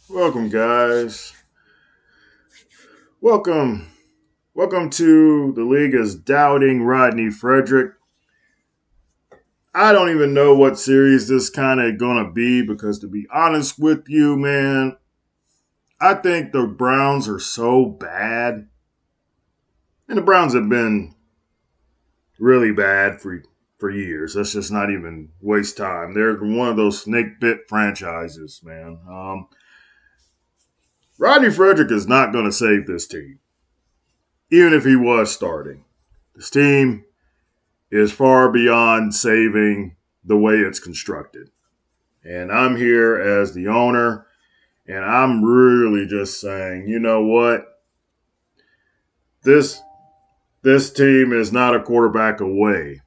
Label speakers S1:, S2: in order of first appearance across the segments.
S1: Welcome, guys. Welcome. Welcome to the league is doubting Rodney Frederick. I don't even know what series this kind of gonna be because, to be honest with you, man, I think the Browns are so bad, and the Browns have been really bad for years. Let's just not even waste time. They're one of those Snakebit franchises, man. Rodney Frederick is not going to save this team, even if he was starting. This team is far beyond saving the way it's constructed. And I'm here as the owner, and I'm really just saying, you know what? This this team is not a quarterback away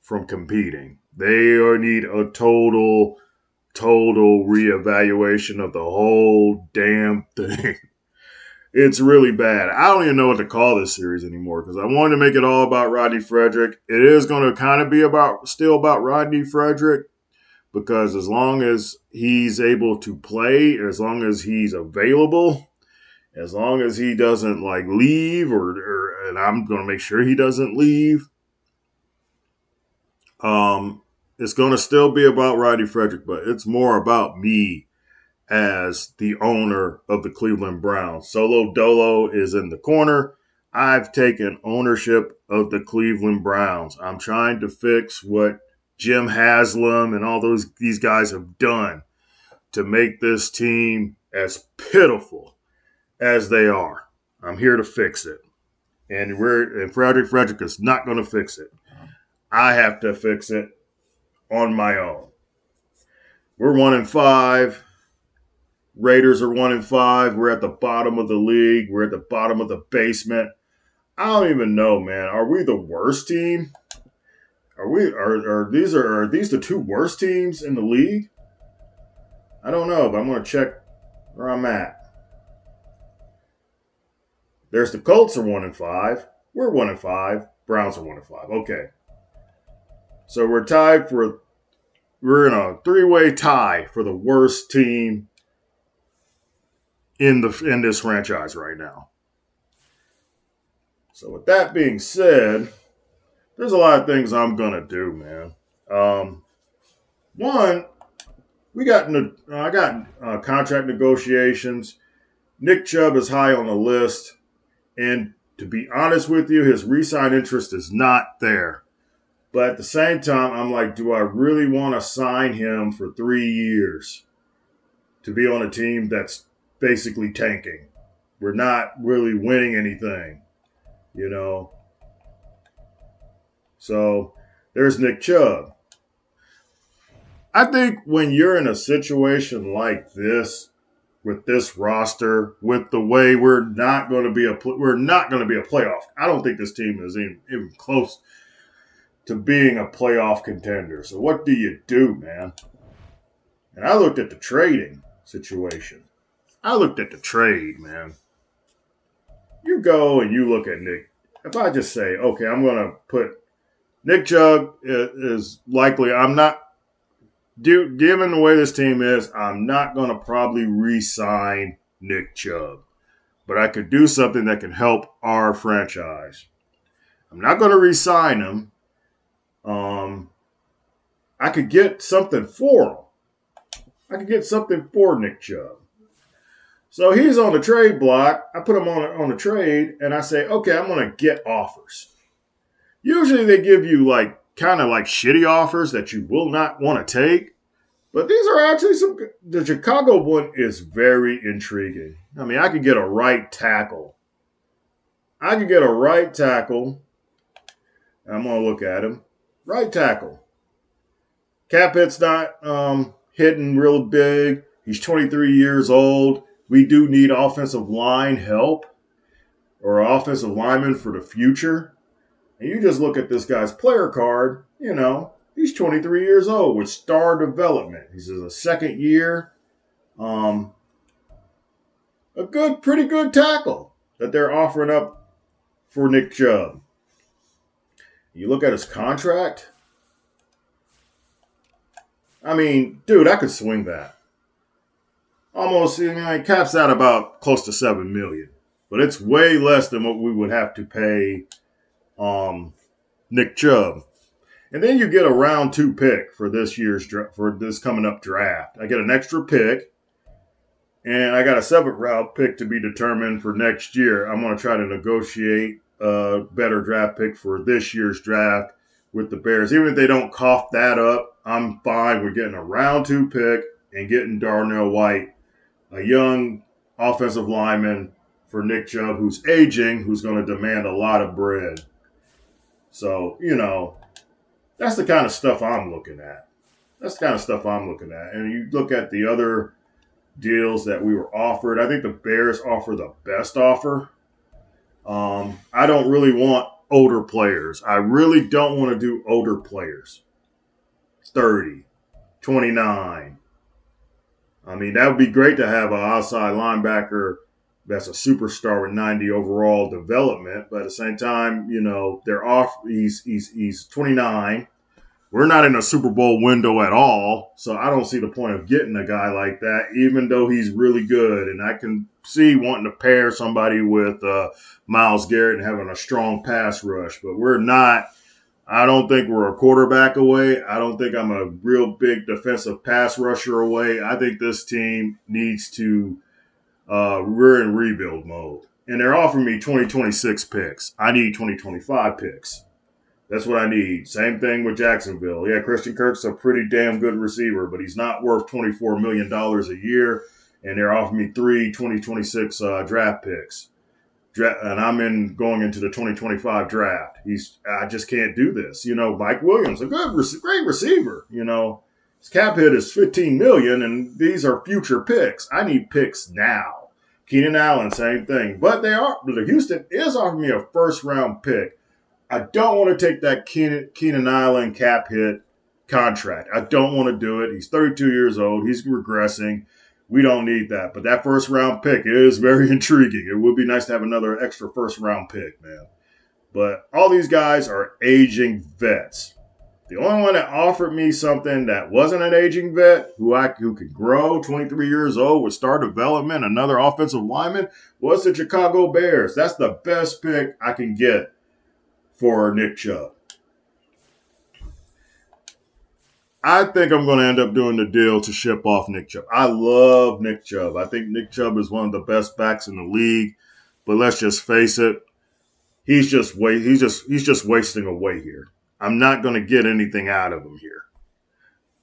S1: from competing. They need a total reevaluation of the whole damn thing. It's really bad. I don't even know what to call this series anymore because I wanted to make it all about Rodney Frederick. It is going to kind of be still about Rodney Frederick because as long as he's able to play, as long as he's available, as long as he doesn't like leave and I'm going to make sure he doesn't leave. It's going to still be about Rodney Frederick, but it's more about me as the owner of the Cleveland Browns. Solo Dolo is in the corner. I've taken ownership of the Cleveland Browns. I'm trying to fix what Jim Haslam and all these guys have done to make this team as pitiful as they are. I'm here to fix it. And Frederick is not going to fix it. I have to fix it on my own. We're 1-5. Raiders are 1-5. We're at the bottom of the league. We're at the bottom of the basement. I don't even know, man. Are we the worst team? Are these the two worst teams in the league? I don't know, but I'm gonna check where I'm at. There's the Colts are 1-5. We're 1-5. Browns are 1-5. Okay. So we're in a three-way tie for the worst team in this franchise right now. So with that being said, there's a lot of things I'm gonna do, man. One, I got contract negotiations. Nick Chubb is high on the list, and to be honest with you, his re-sign interest is not there. But at the same time, I'm like, do I really want to sign him for 3 years to be on a team that's basically tanking? We're not really winning anything, you know. So there's Nick Chubb. I think when you're in a situation like this, with this roster, with the way we're not going to be a playoff. I don't think this team is even close to being a playoff contender. So what do you do, man? And I looked at the trading situation. I looked at the trade, man. You go and you look at Nick. If I just say, okay, I'm going to put Nick Chubb is likely. I'm not. Given the way this team is, I'm not going to probably re-sign Nick Chubb. But I could do something that can help our franchise. I'm not going to re-sign him. I could get something for him. I could get something for Nick Chubb. So he's on the trade block. I put him on a trade, and I say, okay, I'm going to get offers. Usually they give you kind of like shitty offers that you will not want to take. But these are actually the Chicago one is very intriguing. I mean, I could get a right tackle. I'm going to look at him. Right tackle. Cap hit's not hitting real big. He's 23 years old. We do need offensive line help or offensive lineman for the future. And you just look at this guy's player card, he's 23 years old with star development. He's in the second year. Pretty good tackle that they're offering up for Nick Chubb. You look at his contract. I mean, dude, I could swing that. almost, it caps out about close to $7 million, but it's way less than what we would have to pay um, Nick Chubb. And then you get a round 2 pick for for this coming up draft. I get an extra pick, and I got a 7th round pick to be determined for next year. I'm going to try to negotiate a better draft pick for this year's draft with the Bears. Even if they don't cough that up, I'm fine with getting a round 2 pick and getting Darnell White, a young offensive lineman for Nick Chubb, who's aging, who's going to demand a lot of bread. So, that's the kind of stuff I'm looking at. And you look at the other deals that we were offered. I think the Bears offer the best offer. I don't really want older players. I really don't want to do older players. 30, 29. I mean, that would be great to have an outside linebacker that's a superstar with 90 overall development, but at the same time, they're off. He's 29. We're not in a Super Bowl window at all, so I don't see the point of getting a guy like that, even though he's really good. And I can see wanting to pair somebody with Myles Garrett and having a strong pass rush, but we're not. I don't think we're a quarterback away. I don't think I'm a real big defensive pass rusher away. I think this team needs to. We're in rebuild mode, and they're offering me 2026 picks. I need 2025 picks. That's what I need. Same thing with Jacksonville. Yeah, Christian Kirk's a pretty damn good receiver, but he's not worth $24 million a year, and they're offering me 2026 draft picks. And I'm going into the 2025 draft. I just can't do this. Mike Williams, a great receiver. His cap hit is $15 million, and these are future picks. I need picks now. Keenan Allen, same thing. But Houston is offering me a first-round pick. I don't want to take that Keenan Allen cap hit contract. I don't want to do it. He's 32 years old. He's regressing. We don't need that. But that first round pick is very intriguing. It would be nice to have another extra first round pick, man. But all these guys are aging vets. The only one that offered me something that wasn't an aging vet, who could grow, 23 years old, with star development, another offensive lineman, was the Chicago Bears. That's the best pick I can get for Nick Chubb. I think I'm going to end up doing the deal to ship off Nick Chubb. I love Nick Chubb. I think Nick Chubb is one of the best backs in the league. But let's just face it, he's just wasting away here. I'm not going to get anything out of him here.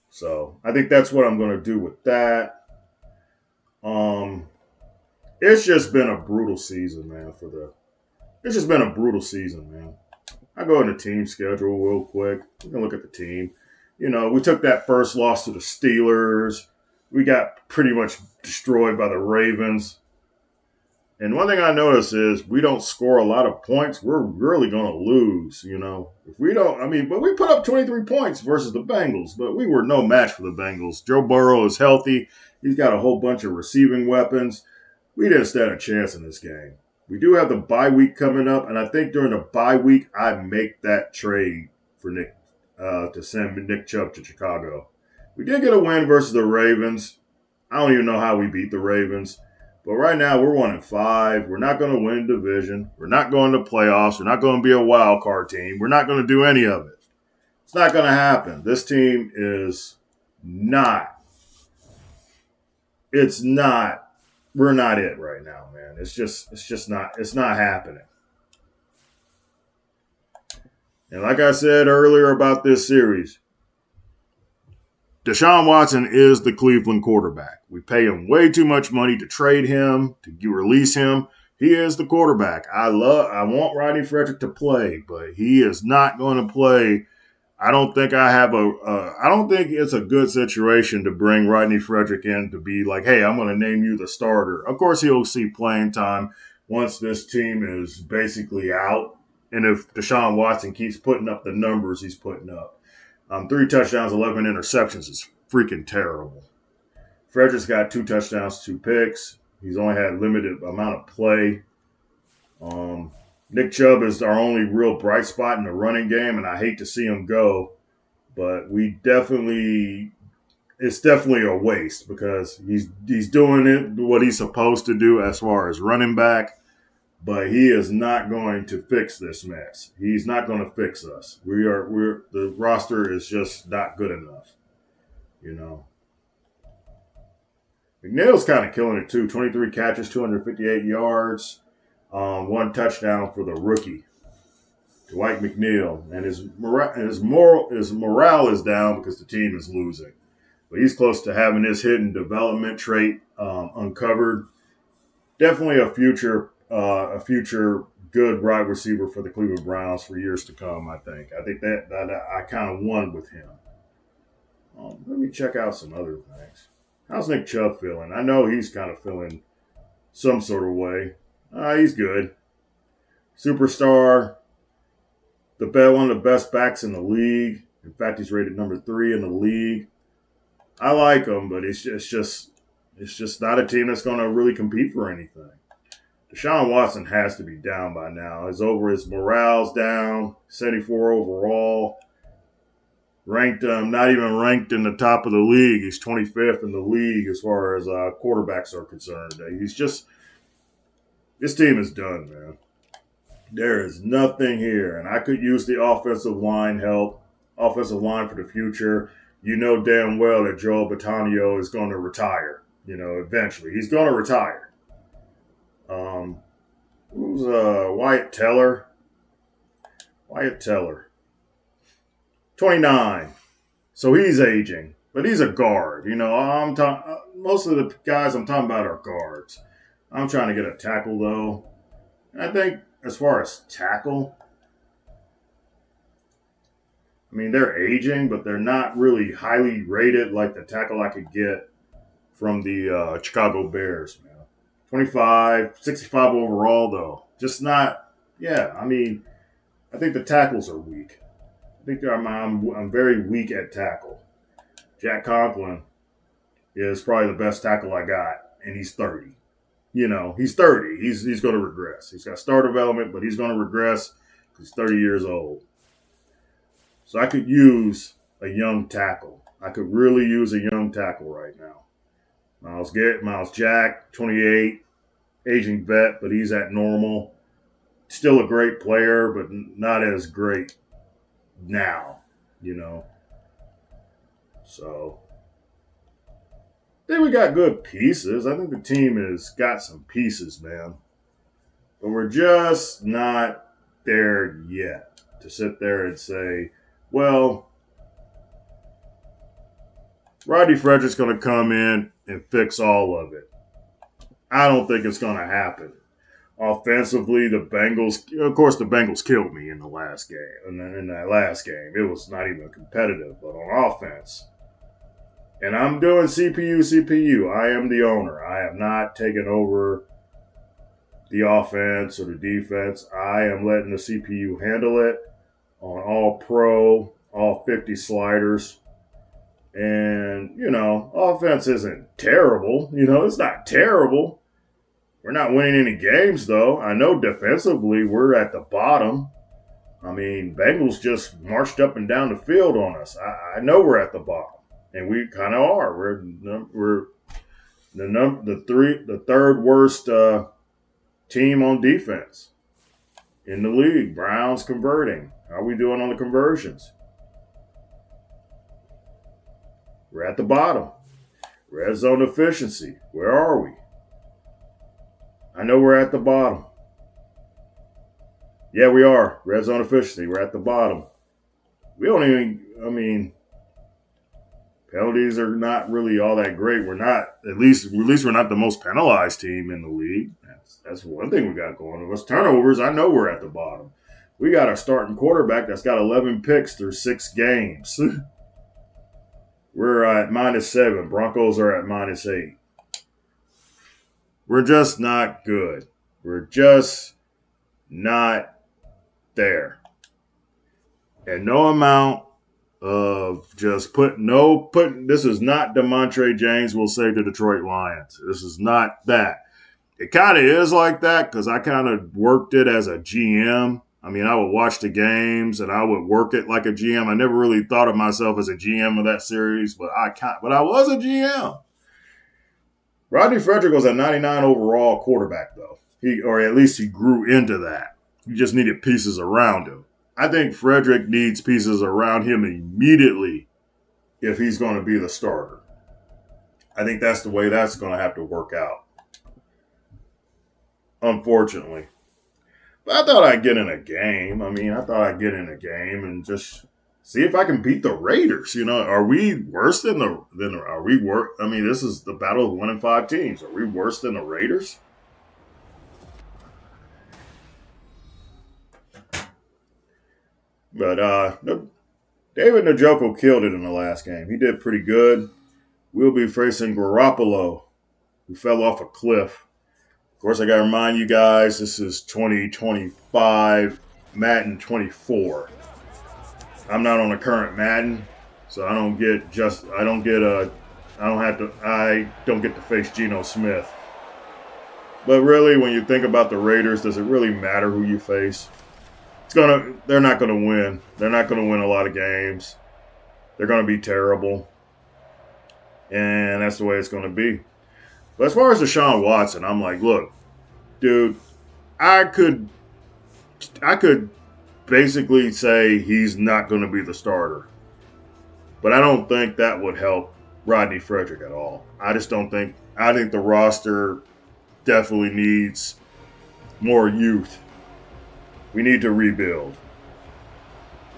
S1: So I think that's what I'm going to do with that. It's just been a brutal season, man. It's just been a brutal season, man. I go into team schedule real quick. We can look at the team. We took that first loss to the Steelers. We got pretty much destroyed by the Ravens. And one thing I noticed is we don't score a lot of points. We're really going to lose, If we don't, but we put up 23 points versus the Bengals, but we were no match for the Bengals. Joe Burrow is healthy. He's got a whole bunch of receiving weapons. We didn't stand a chance in this game. We do have the bye week coming up, and I think during the bye week, I make that trade for Nick to send Nick Chubb to Chicago. We did get a win versus the Ravens. I don't even know how we beat the Ravens. But right now, we're 1-5. We're not going to win division. We're not going to playoffs. We're not going to be a wild card team. We're not going to do any of it. It's not going to happen. This team is not. It's not. We're not it right now, man. It's just not. It's not happening. And like I said earlier about this series, Deshaun Watson is the Cleveland quarterback. We pay him way too much money to trade him, to release him. He is the quarterback. I want Rodney Frederick to play, but he is not going to play. I don't think I don't think it's a good situation to bring Rodney Frederick in to be like, hey, I'm going to name you the starter. Of course, he'll see playing time once this team is basically out. And if Deshaun Watson keeps putting up the numbers he's putting up. 3 touchdowns, 11 interceptions is freaking terrible. Frederick's got 2 touchdowns, 2 picks. He's only had limited amount of play. Nick Chubb is our only real bright spot in the running game, and I hate to see him go. But we definitely it's definitely a waste because he's doing it what he's supposed to do as far as running back, but he is not going to fix this mess. He's not going to fix us. We're the roster is just not good enough. You know, McNeil's kind of killing it too. 23 catches, 258 yards, one touchdown for the rookie Dwight McNeil, and his morale is down because the team is losing. But he's close to having his hidden development trait uncovered. Definitely a future good wide receiver for the Cleveland Browns for years to come. I think that I kind of won with him. Let me check out some other things. How's Nick Chubb feeling? I know he's kind of feeling some sort of way. He's good. Superstar, one of the best backs in the league. In fact, he's rated number 3 in the league. I like him, but it's just not a team that's going to really compete for anything. Deshaun Watson has to be down by now. His morale's down, 74 overall. Not even ranked in the top of the league. He's 25th in the league as far as quarterbacks are concerned. This team is done, man. There is nothing here, and I could use the offensive line help, offensive line for the future. You know damn well that Joel Bitonio is going to retire. Eventually. He's going to retire. Who's Wyatt Teller? Wyatt Teller. 29. So he's aging. But he's a guard. Most of the guys I'm talking about are guards. I'm trying to get a tackle, though. And I think as far as tackle, they're aging, but they're not really highly rated like the tackle I could get from the Chicago Bears, man. 25, 65 overall, though. Just not, I think the tackles are weak. I think I'm very weak at tackle. Jack Conklin is probably the best tackle I got, and he's 30. He's 30. He's going to regress. He's got star development, but he's going to regress because he's 30 years old. So I could use a young tackle. I could really use a young tackle right now. Miles Jack, 28, aging vet, but he's at normal. Still a great player, but not as great now, So, I think we got good pieces. I think the team has got some pieces, man. But we're just not there yet to sit there and say, well, Rodney Frederick's going to come in and fix all of it. I don't think it's going to happen. Offensively, the Bengals killed me in the last game. In that last game, it was not even competitive. But on offense, and I'm doing CPU. I am the owner. I have not taken over the offense or the defense. I am letting the CPU handle it on all pro, all 50 sliders. And, offense isn't terrible. It's not terrible. We're not winning any games, though. I know defensively we're at the bottom. Bengals just marched up and down the field on us. I know we're at the bottom, and we kind of are. We're the third worst team on defense in the league. Browns converting. How are we doing on the conversions? We're at the bottom. Red zone efficiency. Where are we? I know we're at the bottom. Yeah, we are. Red zone efficiency. We're at the bottom. We don't even, penalties are not really all that great. We're not, at least we're not the most penalized team in the league. That's one thing we got going on. With turnovers, I know we're at the bottom. We got a starting quarterback that's got 11 picks through 6 games. We're at -7. Broncos are at -8. We're just not good. We're just not there. And no amount of just this is not DeMontre James will save the Detroit Lions. This is not that. It kind of is like that because I kind of worked it as a GM. I mean, I would watch the games and I would work it like a GM. I never really thought of myself as a GM of that series, but I was a GM. Rodney Frederick was a 99 overall quarterback, though. Or at least he grew into that. You just needed pieces around him. I think Frederick needs pieces around him immediately if he's going to be the starter. I think that's the way that's going to have to work out. Unfortunately. But I thought I'd get in a game. I thought I'd get in a game and just see if I can beat the Raiders. Are we worse than this is the battle of 1 and 5 teams. Are we worse than the Raiders? But David Njoku killed it in the last game. He did pretty good. We'll be facing Garoppolo, who fell off a cliff. Of course, I got to remind you guys, this is 2025 Madden 24. I'm not on the current Madden, so I don't get to face Geno Smith. But really, when you think about the Raiders, does it really matter who you face? They're not going to win. They're not going to win a lot of games. They're going to be terrible. And that's the way it's going to be. But as far as Deshaun Watson, I'm like, look, dude, I could basically say he's not going to be the starter. But I don't think that would help Rodney Frederick at all. I think the roster definitely needs more youth. We need to rebuild.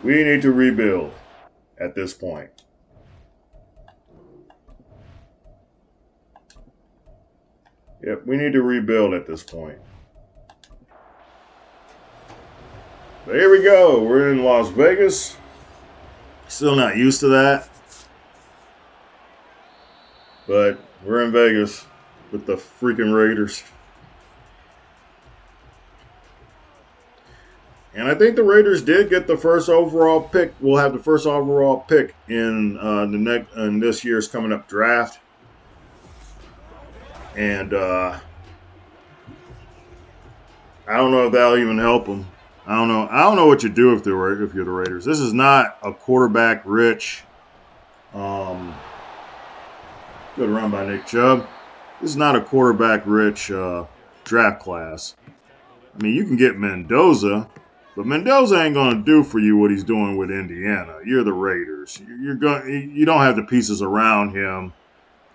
S1: We need to rebuild at this point. Yep, we need to rebuild at this point. But here we go. We're in Las Vegas. Still not used to that. But we're in Vegas with the freaking Raiders. And I think the Raiders did get the first overall pick. We'll have the first overall pick in this year's coming up draft. And I don't know if that'll even help them. I don't know what you do if you're the Raiders. This is not a quarterback rich. Good run by Nick Chubb. This is not a quarterback rich draft class. I mean, you can get Mendoza, but Mendoza ain't gonna do for you what he's doing with Indiana. You're the Raiders. You don't have the pieces around him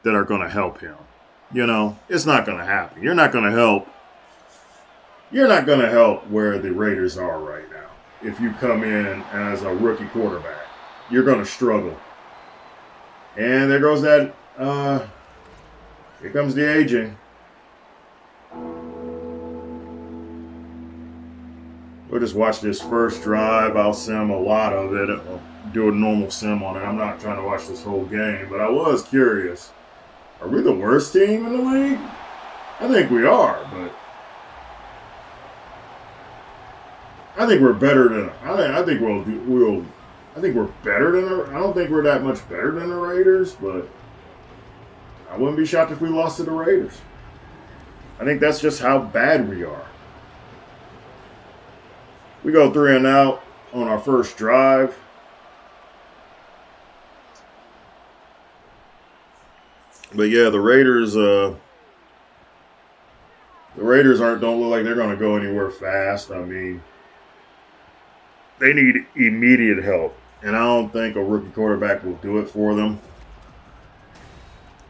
S1: that are gonna help him. It's not gonna happen. You're not gonna help where the Raiders are right now. If you come in as a rookie quarterback, you're gonna struggle. And there goes that. Here comes the aging. We'll just watch this first drive. I'll sim a lot of it. I'll do a normal sim on it. I'm not trying to watch this whole game, but I was curious. Are we the worst team in the league? I think we are, but I think we're better than. I think we're better than. I don't think we're that much better than the Raiders, but I wouldn't be shocked if we lost to the Raiders. I think that's just how bad we are. We go 3 and out on our first drive. But yeah, the Raiders don't look like they're going to go anywhere fast. I mean, they need immediate help, and I don't think a rookie quarterback will do it for them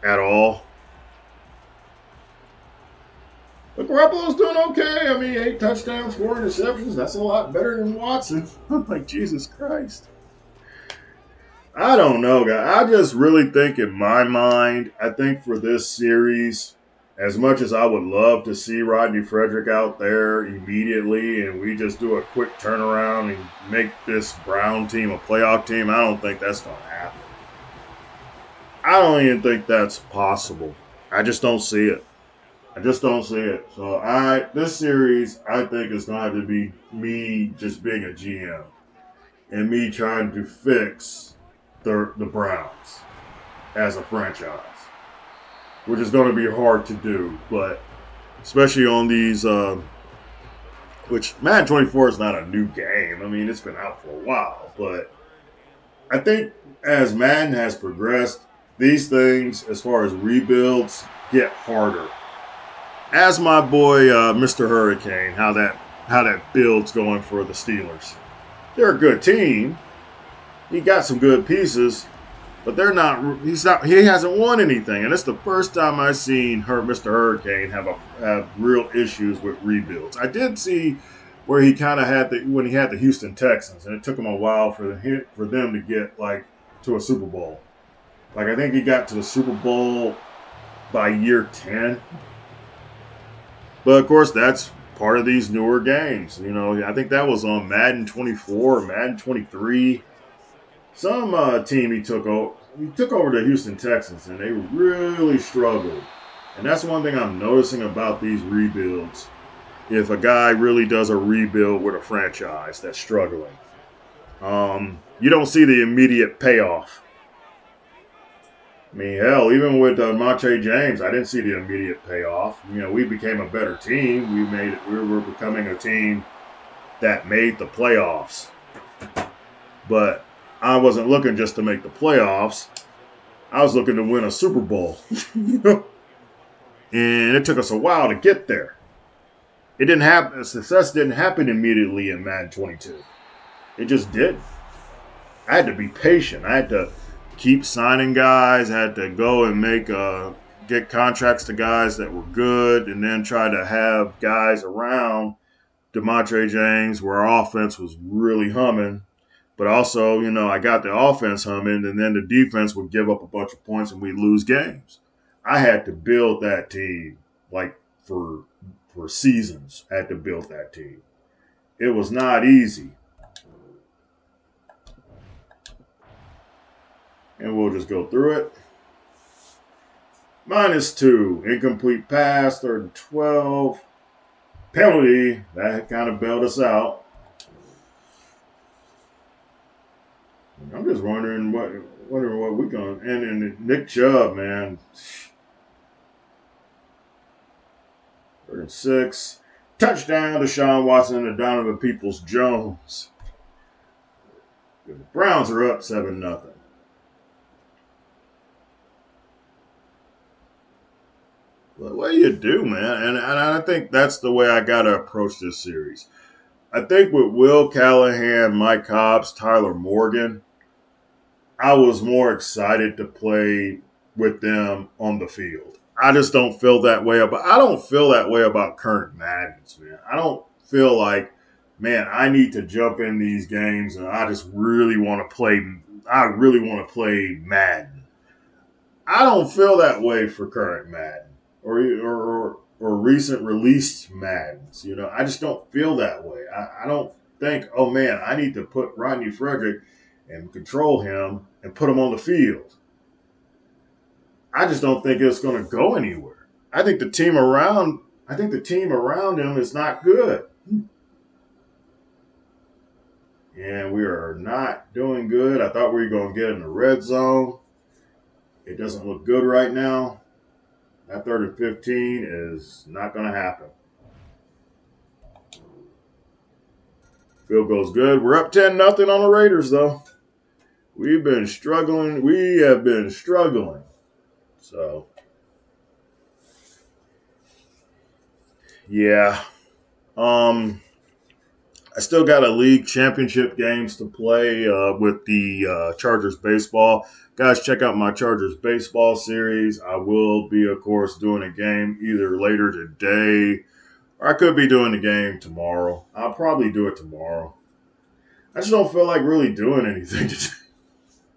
S1: at all. But Garoppolo's doing okay. I mean, 8 touchdowns, 4 interceptions. That's a lot better than Watson. I'm like, Jesus Christ. I don't know, guys. I just really think in my mind, I think for this series, as much as I would love to see Rodney Frederick out there immediately and we just do a quick turnaround and make this Brown team a playoff team, I don't think that's going to happen. I don't even think that's possible. I just don't see it. So this series, I think, is going to have to be me just being a GM and me trying to fix the Browns as a franchise, which is going to be hard to do, but especially on these which Madden 24 is not a new game. I mean, it's been out for a while, but I think as Madden has progressed, these things, as far as rebuilds, get harder. As my boy Mr. Hurricane, how that build's going for the Steelers. They're a good team. He got some good pieces, but they're not. He's not. He hasn't won anything, and it's the first time I've seen Mr. Hurricane have real issues with rebuilds. I did see where he kind of had when he had the Houston Texans, and it took him a while for them to get like to a Super Bowl. Like I think he got to the Super Bowl by year 10. But of course, that's part of these newer games. You know, I think that was on Madden 24, Madden 23. Some team he took over. He took over the Houston Texans, and they really struggled. And that's one thing I'm noticing about these rebuilds. If a guy really does a rebuild with a franchise that's struggling, you don't see the immediate payoff. I mean, hell, even with Monte James, I didn't see the immediate payoff. You know, we became a better team. We were becoming a team that made the playoffs. But I wasn't looking just to make the playoffs. I was looking to win a Super Bowl. And it took us a while to get there. It didn't happen. Success didn't happen immediately in Madden 22. It just didn't. I had to be patient. I had to keep signing guys. I had to go and get contracts to guys that were good, and then try to have guys around DeMontre James where our offense was really humming. But also, you know, I got the offense humming, and then the defense would give up a bunch of points and we'd lose games. I had to build that team like for seasons. I had to build that team. It was not easy. And we'll just go through it. -2. Incomplete pass, 3rd and 12. Penalty. That kind of bailed us out. I'm just wondering what we're going to. And then Nick Chubb, man. 3rd and 6. Touchdown to Deshaun Watson and Donovan Peoples-Jones. The Browns are up 7-0. But what do you do, man? And I think that's the way I got to approach this series. I think with Will Callahan, Mike Hobbs, Tyler Morgan, I was more excited to play with them on the field. I just don't feel that way about. I don't feel that way about current Maddens, man. I don't feel like, man, I need to jump in these games and I just really want to play. I really want to play Madden. I don't feel that way for current Madden or recent released Maddens. You know, I just don't feel that way. I don't think, oh man, I need to put Rodney Frederick and control him and put him on the field. I just don't think it's going to go anywhere. I think the team around him is not good. And we are not doing good. I thought we were going to get in the red zone. It doesn't look good right now. That 3rd and 15 is not going to happen. Field goal's good. We're up 10-0 on the Raiders, though. We've been struggling. We have been struggling. So, yeah. I still got a league championship games to play with the Chargers baseball. Guys, check out my Chargers baseball series. I will be, of course, doing a game either later today or I could be doing the game tomorrow. I'll probably do it tomorrow. I just don't feel like really doing anything today.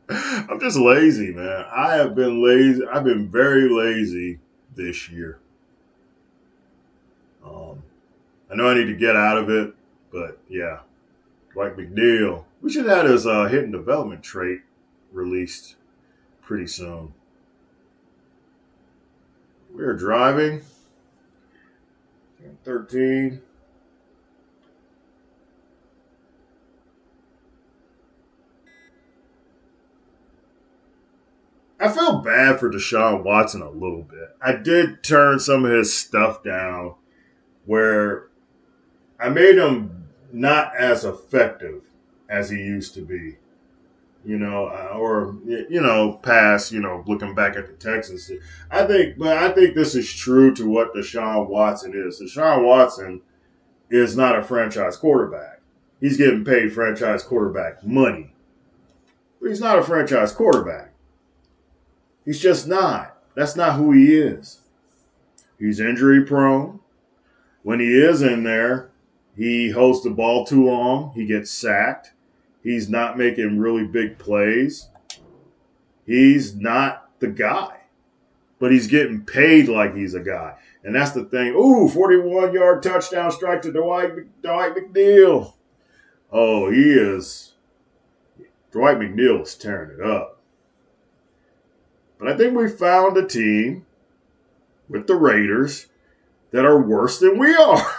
S1: I'm just lazy, man. I have been lazy. I've been very lazy this year. I know I need to get out of it, but yeah, like McNeil. We should have his hidden development trait released pretty soon. We're driving. 13. I feel bad for Deshaun Watson a little bit. I did turn some of his stuff down where I made him not as effective as he used to be. Past, looking back at the Texans. I think this is true to what Deshaun Watson is. Deshaun Watson is not a franchise quarterback. He's getting paid franchise quarterback money, but he's not a franchise quarterback. He's just not. That's not who he is. He's injury prone. When he is in there, he holds the ball too long. He gets sacked. He's not making really big plays. He's not the guy, but he's getting paid like he's a guy. And that's the thing. Ooh, 41-yard touchdown strike to Dwight McNeil. Oh, he is. Dwight McNeil is tearing it up. But I think we found a team with the Raiders that are worse than we are.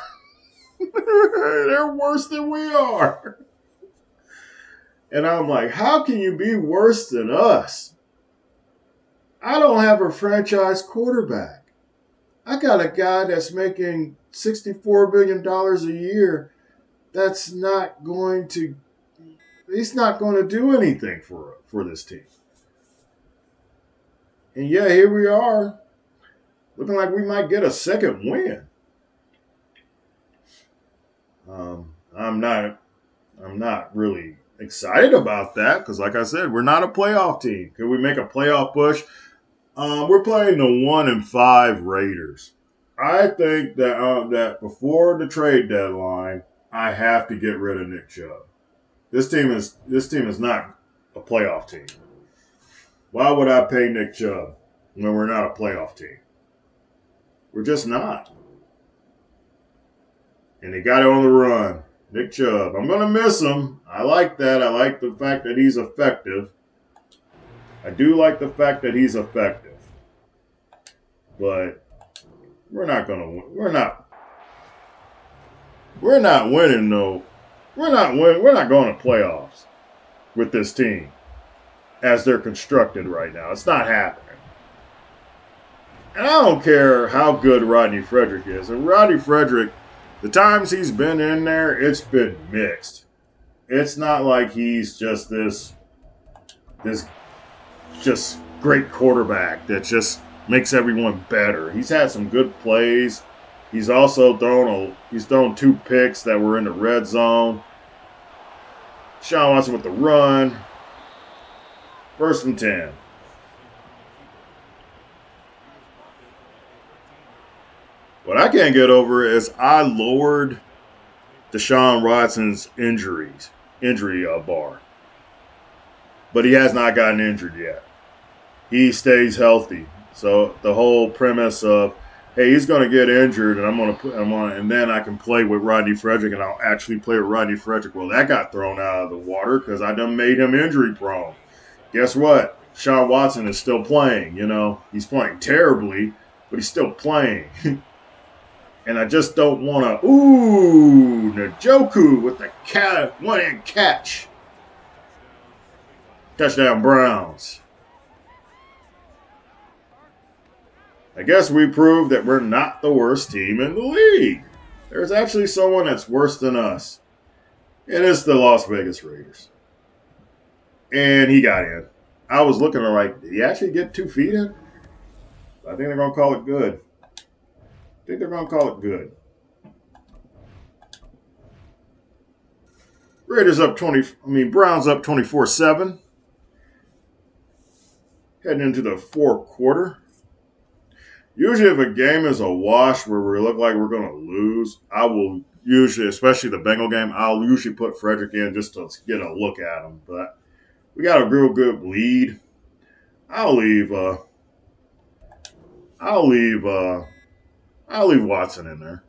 S1: They're worse than we are. And I'm like, how can you be worse than us? I don't have a franchise quarterback. I got a guy that's making $64 billion a year that's not going to he's not going to do anything for this team. And yeah, here we are, looking like we might get a second win. I'm not really excited about that because, like I said, we're not a playoff team. Could we make a playoff push? We're playing the 1-5 Raiders. I think that before the trade deadline, I have to get rid of Nick Chubb. This team is not a playoff team. Why would I pay Nick Chubb when we're not a playoff team? We're just not. And they got it on the run. Nick Chubb. I'm going to miss him. I like that. I like the fact that he's effective. I do like the fact that he's effective. But we're not going to win. We're not winning, though. We're not going to playoffs with this team as they're constructed right now. It's not happening. And I don't care how good Rodney Frederick is. And Rodney Frederick, the times he's been in there, it's been mixed. It's not like he's just this just great quarterback that just makes everyone better. He's had some good plays. He's also thrown 2 picks that were in the red zone. Sean Watson with the run. 1st and 10. What I can't get over is I lowered Deshaun Watson's injury bar. But he has not gotten injured yet. He stays healthy. So the whole premise of, hey, he's going to get injured and then I can play with Rodney Frederick and I'll actually play with Rodney Frederick. Well, that got thrown out of the water because I done made him injury prone. Guess what? Deshaun Watson is still playing, He's playing terribly, but he's still playing. And I just don't want to. Ooh, Njoku with the one-hand catch. Touchdown Browns. I guess we proved that we're not the worst team in the league. There's actually someone that's worse than us. And it's the Las Vegas Raiders. And he got in. I was looking like, did he actually get 2 feet in? I think they're going to call it good. Raiders up Browns up 24-7. Heading into the 4th quarter. Usually if a game is a wash where we look like we're going to lose, I will usually, especially the Bengal game, I'll usually put Frederick in just to get a look at him. But we got a real good lead. I'll leave Watson in there.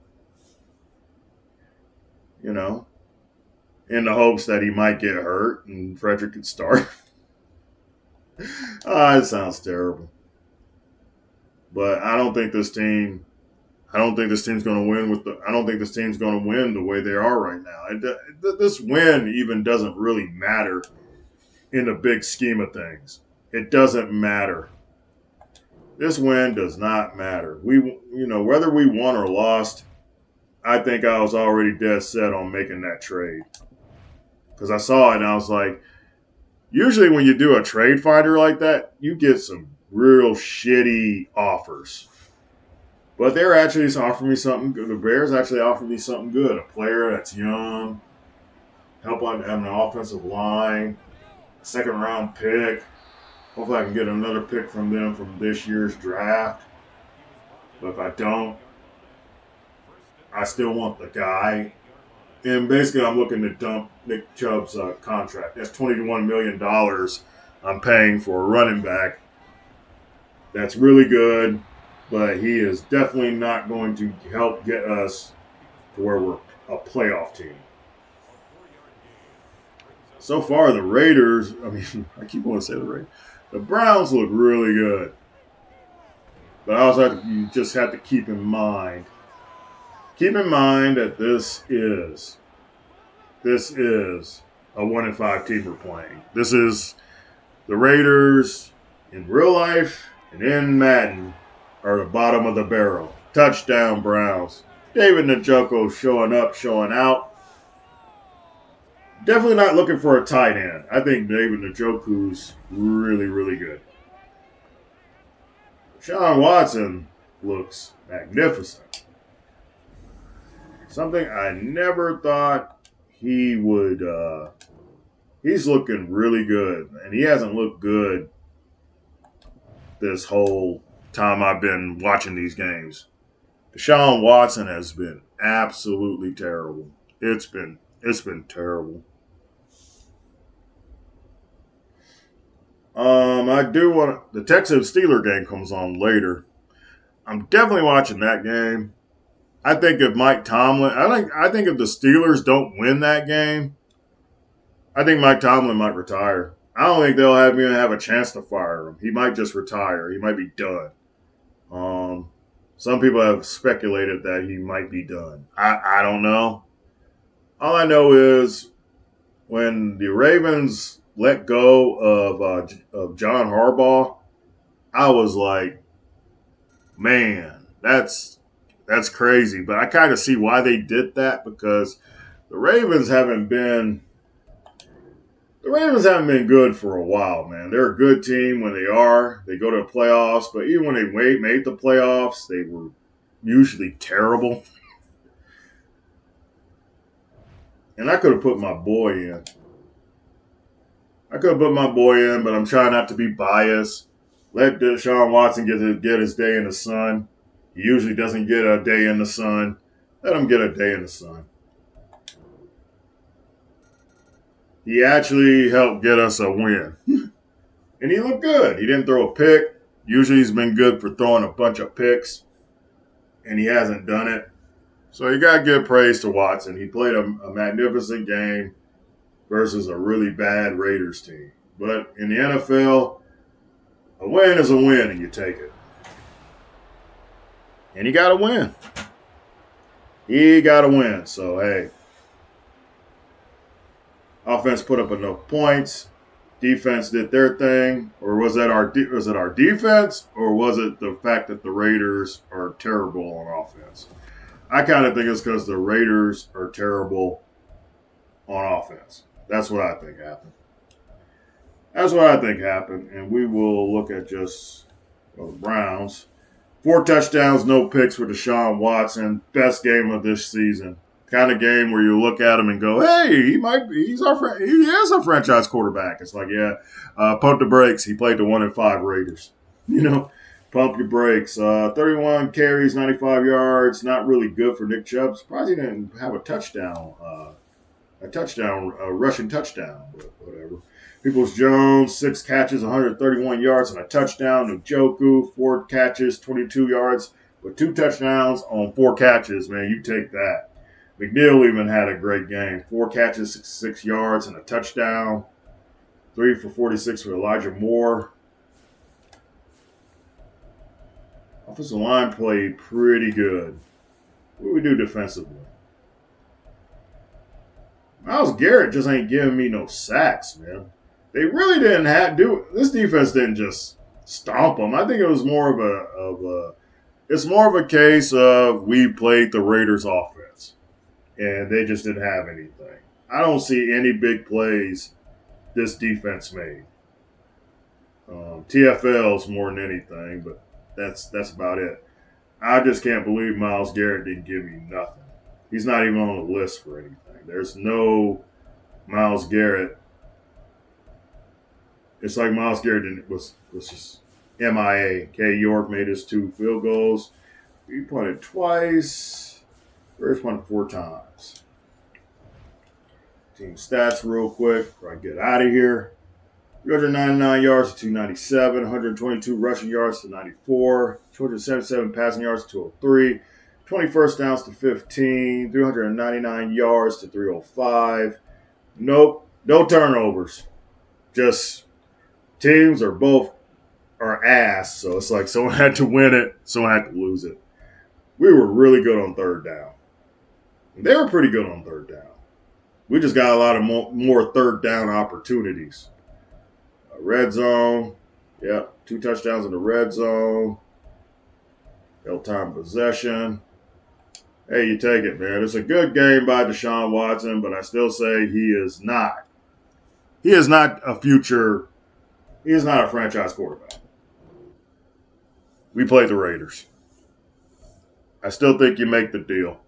S1: In the hopes that he might get hurt and Frederick could start. It sounds terrible. But I don't think this team's going to win I don't think this team's going to win the way they are right now. This win even doesn't really matter in the big scheme of things. It doesn't matter. This win does not matter. Whether we won or lost, I think I was already dead set on making that trade. Because I saw it and I was like, usually when you do a trade finder like that, you get some real shitty offers. But they're actually offering me something good. The Bears actually offered me something good. A player that's young, help on an offensive line, a second round pick. Hopefully I can get another pick from them from this year's draft. But if I don't, I still want the guy. And basically I'm looking to dump Nick Chubb's contract. That's $21 million I'm paying for a running back. That's really good, but he is definitely not going to help get us to where we're a playoff team. So far, the Raiders, I keep wanting to say the Raiders. The Browns look really good. But you just have to keep in mind that this is a 1-5 team we're playing. This is the Raiders in real life and in Madden are the bottom of the barrel. Touchdown Browns. David Njoku showing up, showing out. Definitely not looking for a tight end. I think David Njoku's really, really good. Sean Watson looks magnificent. Something I never thought he would. He's looking really good, and he hasn't looked good this whole time I've been watching these games. Deshaun Watson has been absolutely terrible. It's been terrible. I do want the Texas Steelers game comes on later. I'm definitely watching that game. I think if Mike Tomlin, I think if the Steelers don't win that game, I think Mike Tomlin might retire. I don't think they'll even have a chance to fire him. He might just retire. He might be done. Some people have speculated that he might be done. I don't know. All I know is when the Ravens let go of John Harbaugh, I was like, man, that's crazy. But I kind of see why they did that because the Ravens haven't been good for a while, man. They're a good team when they are. They go to the playoffs, but even when they made the playoffs, they were usually terrible. And I could have put my boy in. But I'm trying not to be biased. Let Deshaun Watson get his day in the sun. He usually doesn't get a day in the sun. Let him get a day in the sun. He actually helped get us a win. And he looked good. He didn't throw a pick. Usually he's been good for throwing a bunch of picks. And he hasn't done it. So you got to give praise to Watson. He played a magnificent game versus a really bad Raiders team. But in the NFL, a win is a win and you take it. And he got to win. So, hey. Offense put up enough points. Defense did their thing. Or was it our defense? Or was it the fact that the Raiders are terrible on offense? I kind of think it's because the Raiders are terrible on offense. That's what I think happened. And we will look at just the Browns. 4 touchdowns, no picks for Deshaun Watson. Best game of this season. Kind of game where you look at him and go, hey, he is a franchise quarterback. It's like, yeah, pump the brakes. He played the 1-5 Raiders. Pump your brakes. 31 carries, 95 yards. Not really good for Nick Chubb. Surprised he didn't have a rushing touchdown, but whatever. Peoples-Jones, 6 catches, 131 yards, and a touchdown. Njoku, 4 catches, 22 yards, with 2 touchdowns on 4 catches. Man, you take that. McNeil even had a great game. 4 catches, 66 yards, and a touchdown. 3 for 46 for Elijah Moore. Offensive line played pretty good. What do we do defensively? Myles Garrett just ain't giving me no sacks, man. They really didn't this defense didn't just stomp them. I think it was more of a case of we played the Raiders offense. and they just didn't have anything. I don't see any big plays this defense made. TFLs more than anything, but that's about it. I just can't believe Myles Garrett didn't give me nothing. He's not even on the list for anything. There's no Myles Garrett. It's like Myles Garrett was just MIA. K. York made his 2 field goals. He punted twice. Bears punted 4 times. Team stats real quick before I get out of here. 399 yards to 297, 122 rushing yards to 94, 277 passing yards to 203, 20 first downs to 15, 399 yards to 305. Nope, no turnovers. Just teams are ass, so it's like someone had to win it, someone had to lose it. We were really good on third down. They were pretty good on third down. We just got a lot of more third down opportunities. Red zone. Yep, 2 touchdowns in the red zone. Held time possession. Hey, you take it, man. It's a good game by Deshaun Watson, but I still say he is not a future. He is not a franchise quarterback. We played the Raiders. I still think you make the deal.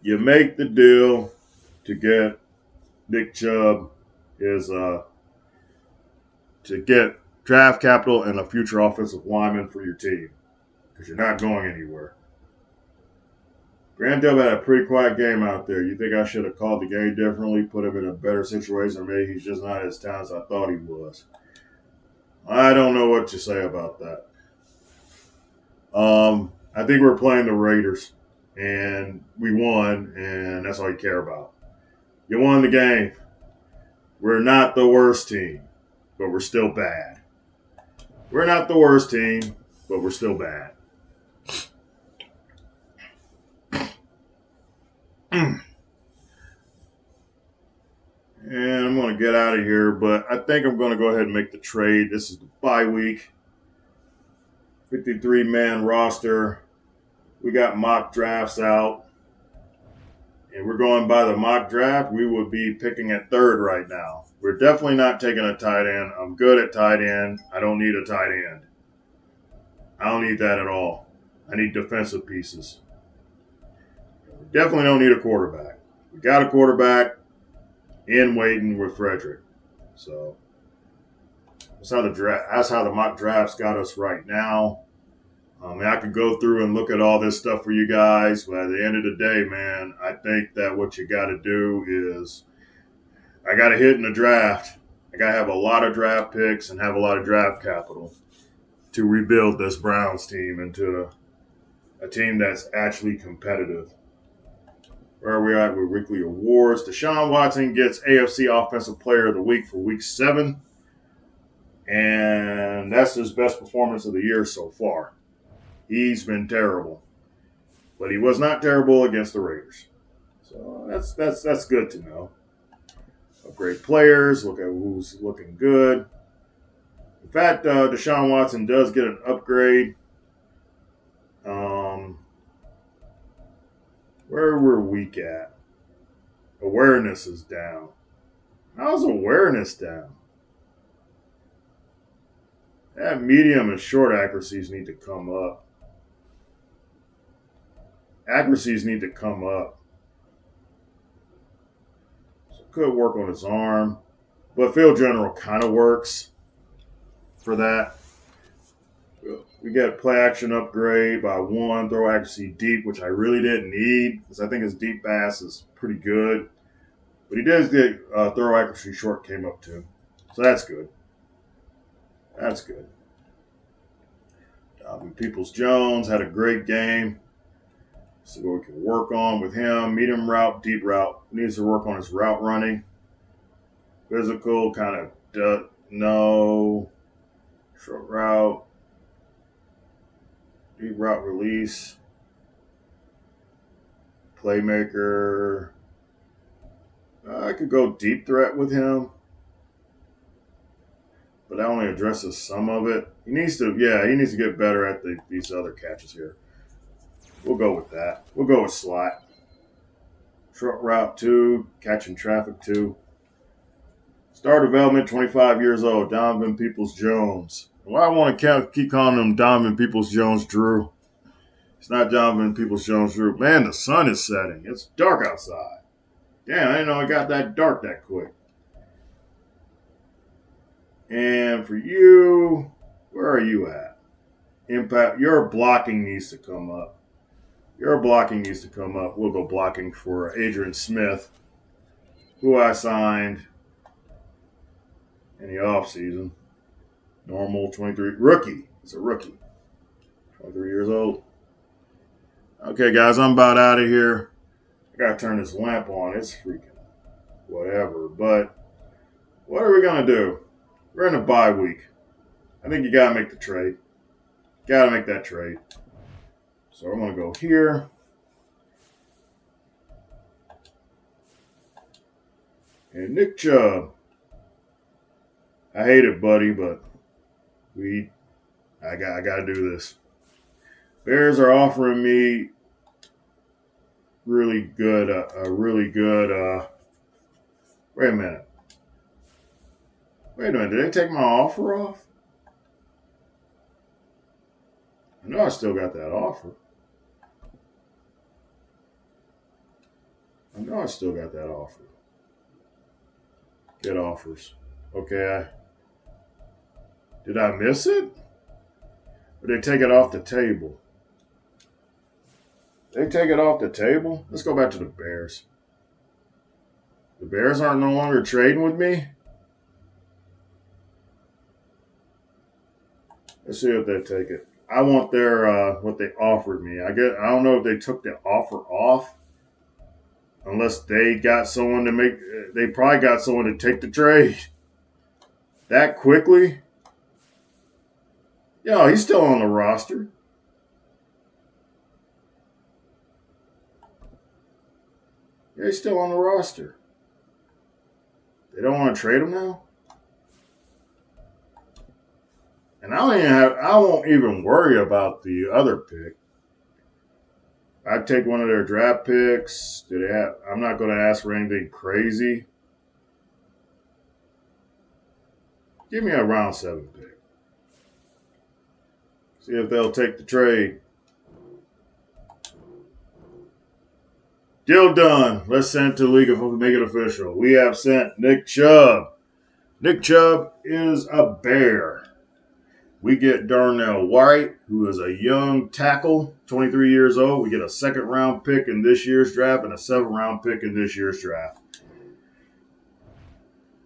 S1: You make the deal to get Nick Chubb to get draft capital and a future offensive lineman for your team, because you're not going anywhere. Grant Delp had a pretty quiet game out there. You think I should have called the game differently, put him in a better situation, or maybe he's just not as talented as I thought he was? I don't know what to say about that. I think we're playing the Raiders, and we won, and that's all you care about. You won the game. We're not the worst team, but we're still bad. We're not the worst team, but we're still bad. And I'm going to get out of here, but I think I'm going to go ahead and make the trade. This is the bye week. 53-man roster. We got mock drafts out. And we're going by the mock draft. We would be picking at 3rd right now. We're definitely not taking a tight end. I'm good at tight end. I don't need a tight end. I don't need that at all. I need defensive pieces. We definitely don't need a quarterback. We got a quarterback in waiting with Frederick. So that's how the mock drafts got us right now. I could go through and look at all this stuff for you guys, but at the end of the day, man, I think that what you got to do is I got to hit in the draft. I got to have a lot of draft picks and have a lot of draft capital to rebuild this Browns team into a team that's actually competitive. Where are we at with weekly awards? Deshaun Watson gets AFC Offensive Player of the Week for Week 7. And that's his best performance of the year so far. He's been terrible. But he was not terrible against the Raiders. So that's good to know. Great players. Look at who's looking good. In fact, Deshaun Watson does get an upgrade. Where we're weak at? Awareness is down. How's awareness down? That medium and short accuracies need to come up. Accuracies need to come up. So could work on his arm. But field general kind of works for that. We get play action upgrade by 1, throw accuracy deep, which I really didn't need because I think his deep pass is pretty good. But he does get throw accuracy short came up too. So that's good. That's good. Peoples-Jones had a great game. So what we can work on with him. Medium route, deep route. Needs to work on his route running. Physical, kind of no. Short route. Deep route release. Playmaker. I could go deep threat with him. But that only addresses some of it. He needs to get better at these other catches here. We'll go with that. We'll go with slot. Short route 2, catching traffic 2. Star development, 25 years old, Donovan Peoples-Jones. Why I want to keep calling him Donovan Peoples-Jones Drew? It's not Donovan Peoples-Jones Drew. Man, the sun is setting. It's dark outside. Damn, I didn't know it got that dark that quick. And for you, where are you at? Impact. Your blocking needs to come up. We'll go blocking for Adrian Smith, who I signed in the offseason. Normal, 23. Rookie. He's a rookie. 23 years old. Okay, guys, I'm about out of here. I got to turn this lamp on. It's freaking whatever. But what are we going to do? We're in a bye week. I think you got to make the trade. Got to make that trade. So I'm going to go here. And Nick Chubb. I hate it, buddy, but I got to do this. Bears are offering me really good, wait a minute. Did they take my offer off? I know I still got that offer. Get offers. Okay. Did I miss it? Or did they take it off the table? They take it off the table? Let's go back to the Bears. The Bears aren't no longer trading with me? Let's see if they take it. I want their what they offered me. I don't know if they took the offer off. Unless they got someone to make, they probably got someone to take the trade that quickly. Yeah, he's still on the roster. Yeah, he's still on the roster. They don't want to trade him now? And I won't even worry about the other pick. I'd take one of their draft picks. I'm not going to ask for anything crazy. Give me a round 7 pick. See if they'll take the trade. Deal done. Let's send it to the league if we make it official. We have sent Nick Chubb. Nick Chubb is a Bear. We get Darnell White, who is a young tackle, 23 years old. We get a 2nd-round pick in this year's draft and a 7th-round pick in this year's draft.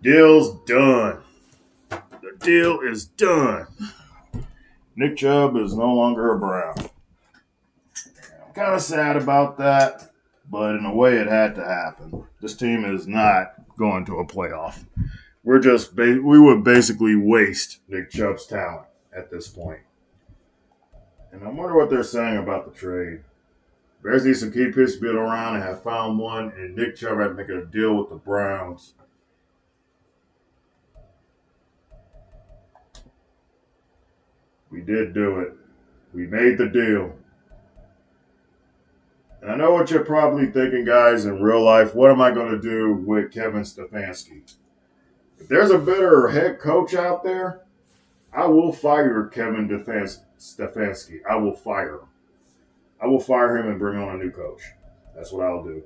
S1: Deal's done. The deal is done. Nick Chubb is no longer a Brown. I'm kind of sad about that, but in a way it had to happen. This team is not going to a playoff. We would basically waste Nick Chubb's talent at this point. And I wonder what they're saying about the trade. Bears need some key picks to build around and have found one, and Nick Chubb had to make a deal with the Browns. We did do it. We made the deal. And I know what you're probably thinking, guys, in real life. What am I going to do with Kevin Stefanski? If there's a better head coach out there, I will fire Kevin Stefanski. I will fire him. I will fire him and bring on a new coach. That's what I'll do.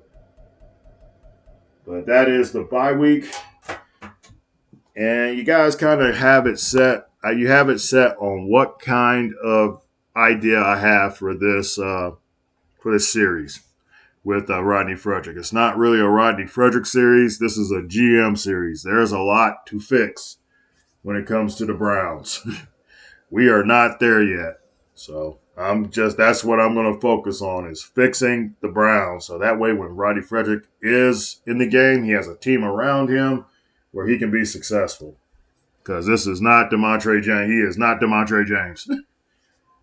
S1: But that is the bye week. And you guys kind of have it set. You have it set on what kind of idea I have for this series with Rodney Frederick. It's not really a Rodney Frederick series. This is a GM series. There's a lot to fix when it comes to the Browns. We are not there yet. So that's what I'm going to focus on is fixing the Browns. So that way when Rodney Frederick is in the game, he has a team around him where he can be successful. Because this is not Demontre James. He is not Demontre James.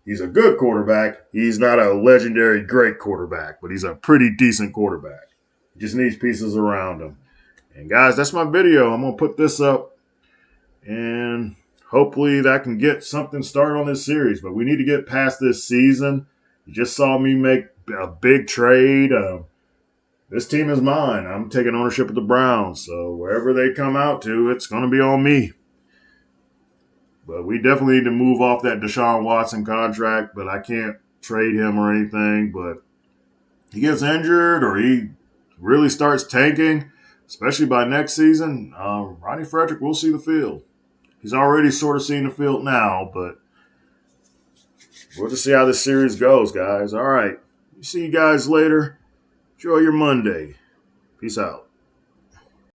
S1: He's a good quarterback. He's not a legendary great quarterback, but he's a pretty decent quarterback. He just needs pieces around him. And guys, that's my video. I'm going to put this up. And hopefully that can get something started on this series. But we need to get past this season. You just saw me make a big trade. this team is mine. I'm taking ownership of the Browns. So wherever they come out to, it's going to be on me. But we definitely need to move off that Deshaun Watson contract, but I can't trade him or anything. But he gets injured or he really starts tanking, especially by next season, Rodney Frederick will see the field. He's already sort of seeing the field now, but we'll just see how this series goes, guys. All right. See you guys later. Enjoy your Monday. Peace out.